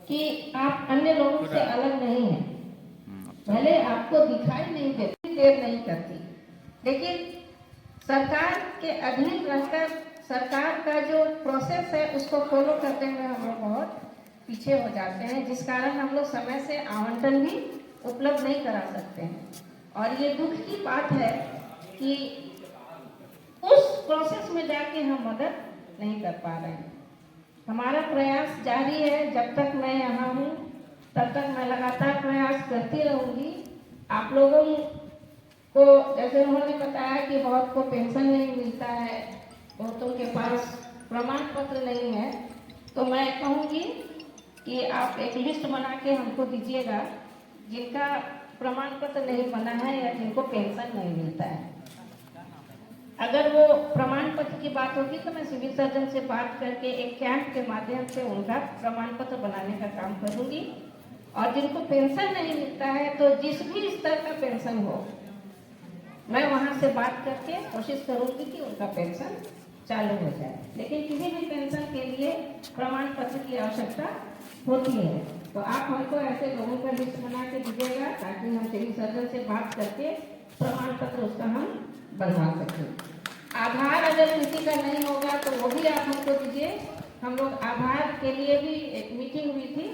कि आप अन्य लोगों से अलग नहीं हैं, भले आपको दिखाई नहीं देती, देर नहीं करती, लेकिन सरकार के अधीन रहकर सरकार का जो प्रोसेस है उसको फॉलो करते हुए हम लोग बहुत पीछे हो जाते हैं, जिस कारण हम लोग समय से आवंटन भी उपलब्ध नहीं करा सकते हैं। और ये दुख की बात है कि उस प्रोसेस में जाके हम मदद नहीं कर पा रहे हैं। हमारा प्रयास जारी है, जब तक मैं यहाँ हूँ तब तक मैं लगातार प्रयास करती रहूँगी। आप लोगों को जैसे उन्होंने बताया कि बहुत को पेंशन नहीं मिलता है, बहुतों के पास प्रमाण पत्र नहीं है, तो मैं कहूँगी कि आप एक लिस्ट बना के हमको दीजिएगा जिनका प्रमाण पत्र नहीं बना है या जिनको पेंशन नहीं मिलता है। अगर वो प्रमाण पत्र की बात होगी तो मैं सिविल सर्जन से बात करके एक कैंप के माध्यम से उनका प्रमाण पत्र बनाने का काम करूँगी। और जिनको पेंशन नहीं मिलता है तो जिस भी स्तर का पेंशन हो, मैं वहाँ से बात करके कोशिश करूँगी कि उनका पेंशन चालू हो जाए। लेकिन किसी भी पेंशन के लिए प्रमाण पत्र की आवश्यकता होती है, तो आप हमको ऐसे लोगों का लिस्ट बना के दीजिएगा ताकि हम सिविल सर्जन से बात करके प्रमाण पत्र उसका हम बनवा सकें। आधार अगर किसी का नहीं होगा तो वो भी आप हमको दीजिए। हम लोग आधार के लिए भी एक मीटिंग हुई थी,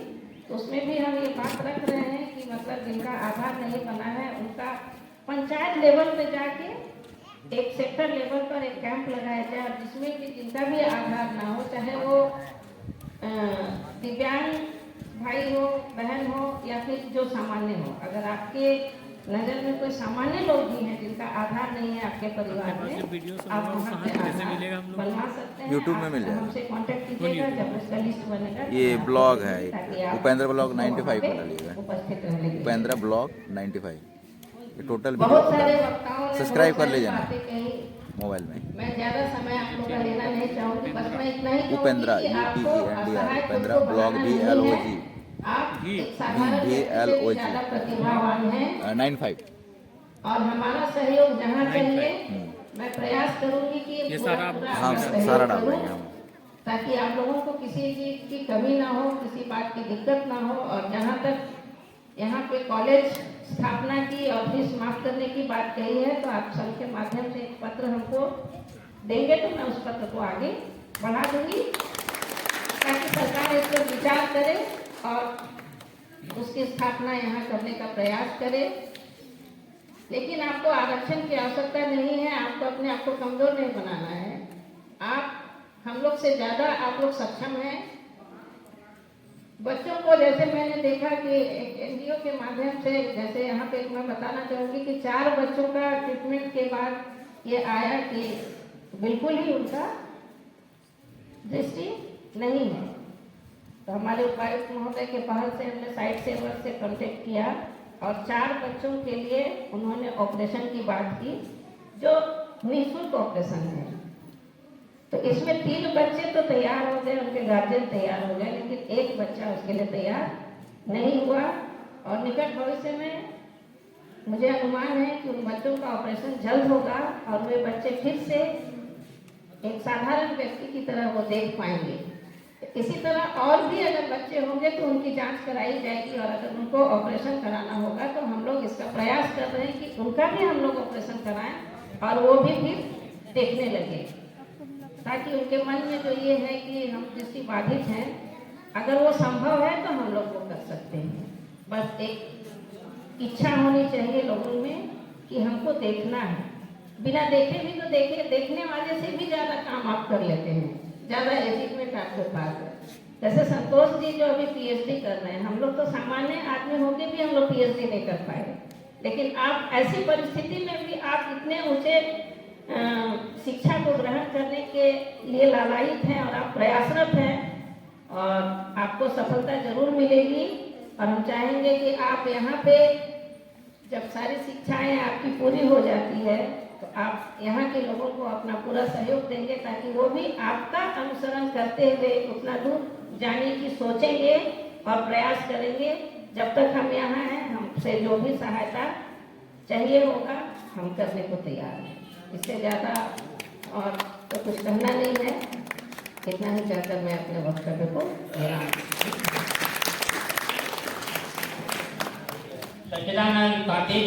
तो उसमें भी हम ये बात रख रहे हैं कि मतलब जिनका आधार नहीं बना है उनका पंचायत लेवल पे जाके एक सेक्टर लेवल पर एक कैंप लगाया जाए, और जिसमें कि जिनका भी आधार ना हो, चाहे वो दिव्यांग भाई हो, बहन हो या फिर जो सामान्य हो, अगर आपके नजर में कोई सामान्य लोग भी हैं जिनका आधार नहीं है आपके परिवार में, आप वहाँ पे आधार बनवा सकते हैं। यूट्यूब में मिल जाएगा, हमसे कांटेक्ट कीजिएगा जब उसका लिस्ट बनेगा। ये ब्लॉग है, उपेंद्र ब्लॉग 95 पर डालिएगा, उपस्थित रहने के लिए उपेंद्र ब्लॉग 95, ये टोटल बहुत सारे वक्ताओं ने सब्सक्राइब कर बहुत लीजिए ना सारी बातें कही। मोबाइल में। मैं ज्यादा समय आप लोग का लेना नहीं चाहूंगी, बस मैं इतना ही कहूंगी उपेंद्र कि आपको UPENDR असहाय उपेंद्र खुद को ब्लॉग बनाना नहीं है। BLOG आप एक साधारण व्यक्ति से भी ज्यादा प्रतिभावान हैं 95। और हमारा सहयोग जहाँ चाहिए मैं प्रयास करूंगी कि ये सारा हाँ सारा डाल देंगे हम, ताकि आप लोगों को किसी चीज की कमी ना हो, किसी बात की दिक्कत ना हो। और जहाँ तक यहाँ पे कॉलेज स्थापना की और फीस माफ करने की बात कही है, तो आप संघ के माध्यम से एक पत्र हमको देंगे तो मैं उस पत्र को आगे बढ़ा दूंगी ताकि सरकार इस पर विचार करे और उसकी स्थापना यहाँ करने का प्रयास करे। लेकिन आपको आरक्षण की आवश्यकता नहीं है, आपको अपने आप को कमजोर नहीं बनाना है। आप हम लोग से ज्यादा आप लोग सक्षम हैं। बच्चों को जैसे मैंने देखा कि NGO के माध्यम से, जैसे यहाँ पे मैं बताना चाहूँगी कि 4 बच्चों का ट्रीटमेंट के बाद ये आया कि बिल्कुल ही उनका दृष्टि नहीं है, तो हमारे उपायुक्त महोदय के पहल से हमने साइट सेवर से कांटेक्ट किया और 4 बच्चों के लिए उन्होंने ऑपरेशन की बात की, जो निःशुल्क ऑपरेशन है। तो इसमें 3 बच्चे तो तैयार हो गए, उनके गार्जियन तैयार हो गए, लेकिन एक बच्चा उसके लिए तैयार नहीं हुआ। और निकट भविष्य में मुझे अनुमान है कि उन बच्चों का ऑपरेशन जल्द होगा और वे बच्चे फिर से एक साधारण व्यक्ति की तरह वो देख पाएंगे। इसी तरह और भी अगर बच्चे होंगे तो उनकी जांच कराई जाएगी, और अगर उनको ऑपरेशन कराना होगा तो हम लोग इसका प्रयास कर रहे हैं कि उनका भी हम लोग ऑपरेशन कराएं और वो भी फिर देखने लगे, ताकि उनके मन में जो ये है कि हम दृष्टि बाधित हैं, अगर वो संभव है तो हम लोग वो कर सकते हैं। बस एक इच्छा होनी चाहिए लोगों में कि हमको देखना है। बिना देखे भी तो देखने वाले से भी ज़्यादा काम आप कर लेते हैं, ज़्यादा अचीवमेंट आपके पास है। जैसे संतोष जी जो अभी PhD कर रहे हैं, हम लोग तो सामान्य आदमी होके भी हम लोग PhD नहीं कर पाए, लेकिन आप ऐसी परिस्थिति में भी आप इतने ऊँचे शिक्षा को ग्रहण करने के लिए लालायित हैं और आप प्रयासरत हैं और आपको सफलता जरूर मिलेगी। और हम चाहेंगे कि आप यहाँ पे जब सारी शिक्षाएं आपकी पूरी हो जाती है तो आप यहाँ के लोगों को अपना पूरा सहयोग देंगे, ताकि वो भी आपका अनुसरण करते हुए उतना दूर जाने की सोचेंगे और प्रयास करेंगे। जब तक हम यहाँ हैं, हमसे जो भी सहायता चाहिए होगा हम करने को तैयार हैं। इससे ज़्यादा और तो कुछ कहना नहीं है, इतना ही कहकर मैं अपने वक्तव्य को विराम। सच्चिदानंद पाटिल